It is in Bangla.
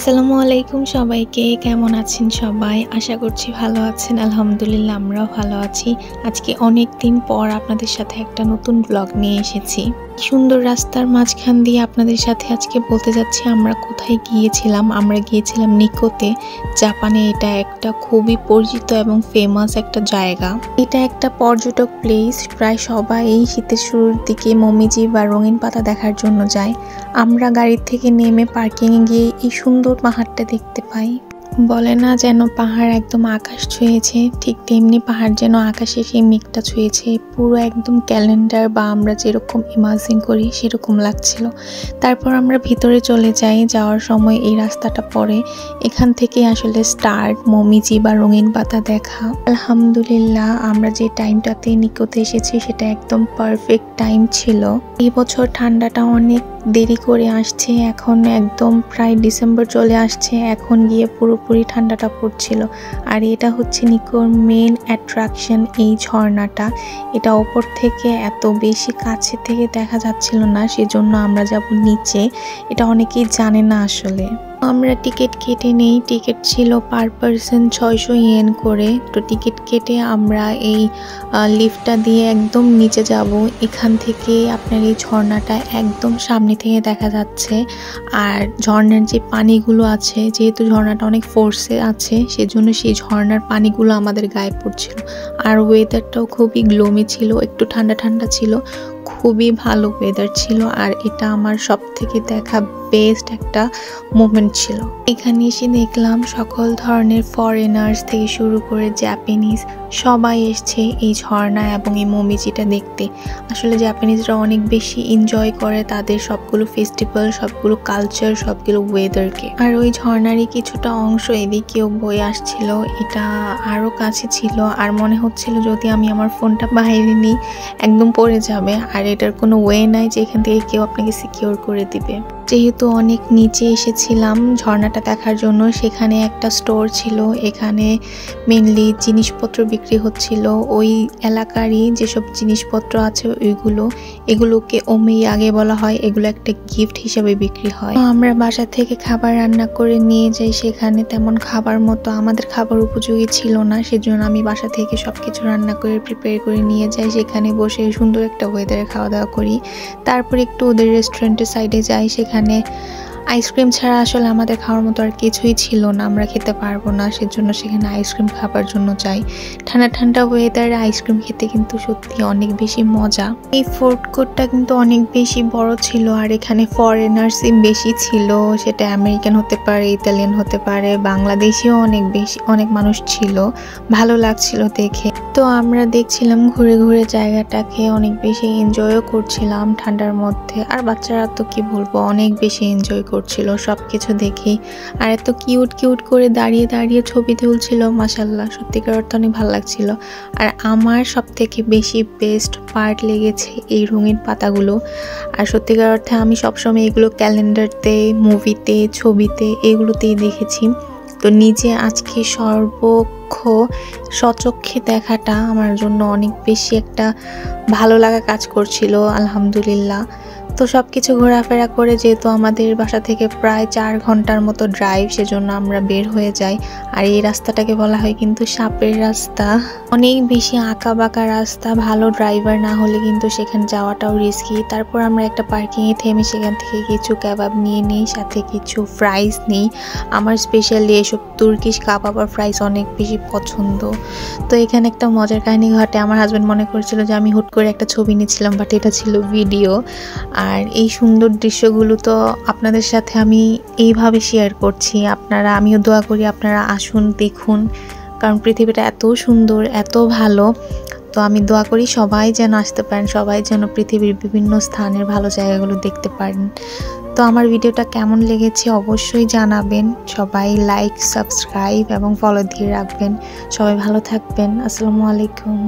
আসসালামু আলাইকুম সবাইকে। কেমন আছেন সবাই? আশা করছি ভালো আছেন। আলহামদুলিল্লাহ আমরাও ভালো আছি। আজকে অনেক দিন পর আপনাদের সাথে একটা নতুন ব্লগ নিয়ে এসেছি। সুন্দর রাস্তার মাঝখান দিয়ে আপনাদের সাথে আজকে বলতে যাচ্ছি আমরা কোথায় গিয়েছিলাম। আমরা গিয়েছিলাম নিকোতে, জাপানে। এটা একটা খুবই পরিচিত এবং ফেমাস একটা জায়গা। এটা একটা পর্যটক প্লেস। প্রায় সবাই এই শীতের শুরুর দিকে মমিজি বা রঙিন পাতা দেখার জন্য যায়। আমরা গাড়ির থেকে নেমে পার্কিংয়ে গিয়ে এই সুন্দর পাহাড়টা দেখতে পাই। বলে না যেন পাহাড় একদম আকাশ ছুঁয়েছে, ঠিক তেমনি পাহাড় যেন আকাশে সেই মেঘটা ছুঁয়েছে। পুরো একদম ক্যালেন্ডার বা আমরা যেরকম ইমাজিন করি সেরকম লাগছিল। তারপর আমরা ভিতরে চলে যাই। যাওয়ার সময় এই রাস্তাটা পড়ে, এখান থেকে আসলে স্টার্ট মমিজি বা রঙিন পাতা দেখা। আলহামদুলিল্লাহ আমরা যে টাইমটাতে নিকোতে এসেছি সেটা একদম পারফেক্ট টাইম ছিল। এই বছর ঠান্ডাটা অনেক দেরি করে আসছে, এখন একদম প্রায় ডিসেম্বর চলে আসছে, এখন গিয়ে পুরোপুরি ঠান্ডাটা পড়ছিল। আর এটা হচ্ছে নিকোর মেন অ্যাট্রাকশন, এই ঝর্ণাটা। এটা ওপর থেকে এত বেশি কাছে থেকে দেখা যাচ্ছিল না, সেজন্য আমরা যাব নিচে। এটা অনেকেই জানে না আসলে। আমরা টিকিট কেটে নেই। টিকিট ছিল পার পারসন 600 ইয়েন করে। তো টিকিট কেটে আমরা এই লিফটটা দিয়ে একদম নিচে যাব। এখান থেকে আপনার এই ঝর্ণাটা একদম সামনে থেকে দেখা যাচ্ছে। আর ঝর্ণার যে পানিগুলো আছে, যেহেতু ঝর্ণাটা অনেক ফোর্সে আছে, সেজন্য সেই ঝর্ণার পানিগুলো আমাদের গায়ে পড়ছিল। আর ওয়েদারটাও খুবই গ্লোমি ছিল, একটু ঠান্ডা ঠান্ডা ছিল, খুবই ভালো ওয়েদার ছিল। আর এটা আমার সব থেকে দেখা বেস্ট একটা মোমেন্ট ছিল। এখানে এসে দেখলাম সকল ধরনের ফরেনার্স থেকে শুরু করে জাপানিজ সবাই এসছে এই ঝর্ণা এবং এই মমিজিটা দেখতে। আসলে জাপানিজরা অনেক বেশি এনজয় করে তাদের সবগুলো ফেস্টিভ্যাল, সবগুলো কালচার, সবগুলো ওয়েদারকে। আর ওই ঝর্ণারই কিছুটা অংশ এদিকেও বয়ে আসছিল। এটা আরও কাছে ছিল, আর মনে হচ্ছিল যদি আমি আমার ফোনটা বাইরে নিই একদম পড়ে যাবে। আর এটার কোনো ওয়ে নাই যে এখান থেকে কেউ আপনাকে সিকিউর করে দিবে। যেহেতু অনেক নিচে এসেছিলাম ঝর্ণাটা দেখার জন্য, সেখানে একটা স্টোর ছিল। এখানে মেনলি জিনিসপত্র বিক্রি হচ্ছিল। ওই এলাকারই যেসব জিনিসপত্র আছে এগুলোকে ওমেয়াগে বলা হয়। এগুলো একটা গিফট হিসেবে বিক্রি হয়। আমরা বাসা থেকে খাবার রান্না করে নিয়ে যাই। সেখানে তেমন খাবার মতো আমাদের খাবার উপযোগী ছিল না, সেজন্য আমি বাসা থেকে সবকিছু রান্না করে প্রিপেয়ার করে নিয়ে যাই। সেখানে বসে সুন্দর একটা ওয়েদারে খাওয়া দাওয়া করি। তারপর একটু ওদের রেস্টুরেন্টের সাইডে যাই। সেখানে আইসক্রিম ছাড়া আসলে আমাদের খাওয়ার মতো আর কিছুই ছিল না, আমরা খেতে পারবো না, সেজন্য সেখানে আইসক্রিম খাবার জন্য যাই। ঠান্ডা ঠান্ডা ওয়েদারে আইসক্রিম খেতে কিন্তু সত্যি অনেক বেশি মজা। এই ফুড কোর্টটা কিন্তু অনেক বেশি বড় ছিল, আর এখানে ফরেনার্সই বেশি ছিল। সেটা আমেরিকান হতে পারে, ইতালিয়ান হতে পারে, বাংলাদেশিও অনেক মানুষ ছিল। ভালো লাগছিল দেখে। তো আমরা দেখছিলাম ঘুরে ঘুরে জায়গাটাকে, অনেক বেশি এনজয়ও করছিলাম ঠান্ডার মধ্যে। আর বাচ্চারা তো কি বলবো, অনেক বেশি এনজয় করছিল সবকিছু দেখে। আর এত কিউট কিউট করে দাঁড়িয়ে দাঁড়িয়ে ছবি তুলছিল, মাশাআল্লাহ সত্যিকার অর্থে অনেক ভালো লাগছিল। আর আমার সব থেকে বেশি বেস্ট পার্ট লেগেছে এই রঙিন পাতাগুলো। আর সত্যিকার অর্থে আমি সবসময় এগুলো ক্যালেন্ডারতে, মুভিতে, ছবিতে এগুলোতেই দেখেছি। তো নিজে আজকে সচক্ষে দেখাটা আমার জন্য অনেক বেশি একটা ভালো লাগা কাজ করছিল। আলহামদুলিল্লাহ। তো সব কিছু ঘোরাফেরা করে, যেহেতু আমাদের বাসা থেকে প্রায় 4 ঘন্টার মতো ড্রাইভ, সেজন্য আমরা বের হয়ে যাই। আর এই রাস্তাটাকে বলা হয় কিন্তু সাপের রাস্তা। অনেক বেশি আঁকা বাঁকা রাস্তা, ভালো ড্রাইভার না হলে কিন্তু সেখানে যাওয়াটাও রিস্কি। তারপর আমরা একটা পার্কিংয়ে থেমে সেখান থেকে কিছু কাবাব নিয়ে নিই, সাথে কিছু ফ্রাইস নিই। আমার স্পেশালি এসব তুর্কিশ কাবাব আর ফ্রাইস অনেক বেশি পছন্দ। তো এখানে একটা মজার কাহিনী ঘটে। আমার হাজব্যান্ড মনে করেছিল যে আমি হুট করে একটা ছবি নিচ্ছিলাম, বাট এটা ছিল ভিডিও। আর এই সুন্দর দৃশ্যগুলো তো আপনাদের সাথে আমি এইভাবে শেয়ার করছি। আমিও দোয়া করি আপনারা আসুন, দেখুন, কারণ পৃথিবীটা এত সুন্দর, এত ভালো। তো আমি দোয়া করি সবাই যেন আসতে পারেন, সবাই যেন পৃথিবীর বিভিন্ন স্থানের ভালো জায়গাগুলো দেখতে পারেন। তো আমার ভিডিওটা কেমন লেগেছে অবশ্যই জানাবেন। সবাই লাইক, সাবস্ক্রাইব এবং ফলো দিয়ে রাখবেন। সবাই ভালো থাকবেন। আসসালামু আলাইকুম।